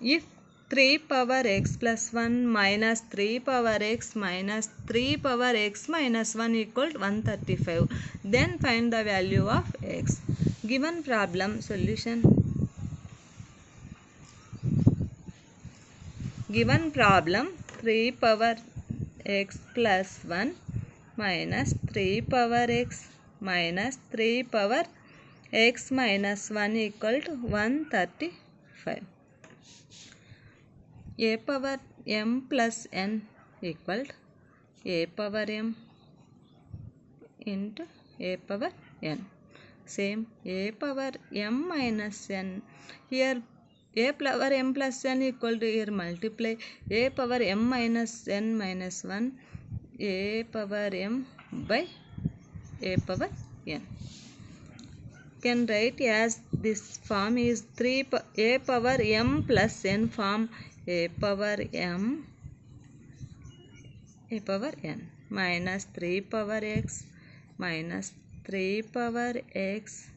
If 3 power x plus 1 minus 3 power x minus 3 power x minus 1 equal to 135, then find the value of x. Given problem solution. Given problem 3 power x plus 1 minus 3 power x minus 3 power x minus 1 equal to 135. A power m plus n equal to a power m into a power n. Same a power m minus n. Here a power m plus n equal to, here multiply a power m minus n minus 1 a power m by a power n. Can write as this form is a power m plus n form a power m a power n minus 3 power x minus 3 power x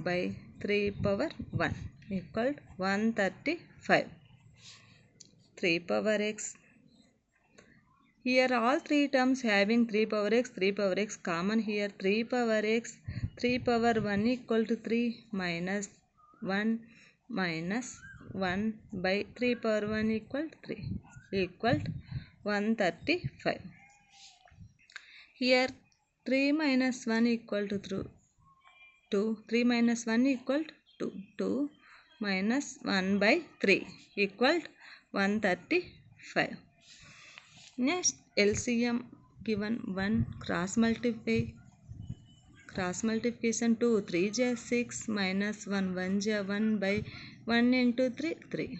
by 3 power 1 equal to 135. 3 power x. Here all three terms having 3 power x common. Here 3 power x, 3 power 1 equal to 3 minus 1 minus 1 by 3 power 1 equal to 3 equal to 135. Here 3 minus 1 equal to 2. 3 minus 1 equal to 2. 2 minus 1 by 3 equal to 135. Next LCM given 1 cross multiplication 2 3 j 6 minus 1 1 j 1 by 1 into 3 3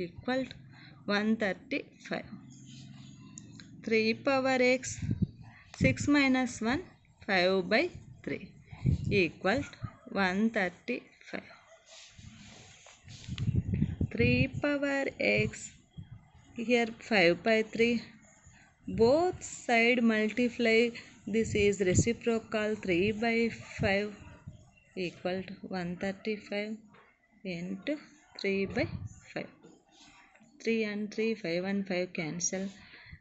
equal to 135. 3 power x 6 minus 1 5 by 3 equal to 135. 3 power x, here 5 by 3, both side multiply, this is reciprocal, 3 by 5 equal to 135 into 3 by 5. 3 and 3, 5 and 5 cancel.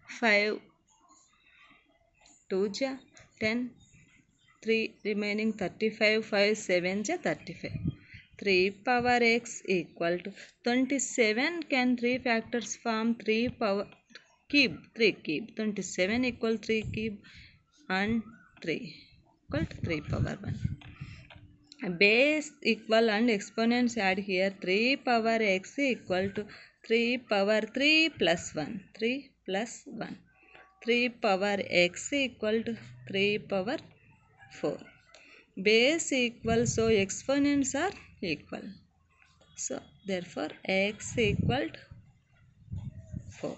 5 2 ja 10, 3 remaining 35, 5 7 ja 35. 3 power x equal to 27. Can 3 factors form 3 power cube? 3 cube. 27 equal 3 cube and 3 equal to 3 power 1. Base equal and exponents add here. 3 power x equal to 3 power 3 plus 1. 3 plus 1. 3 power x equal to 3 power 4. Base equal, so exponents are equal. So therefore x equal to 4.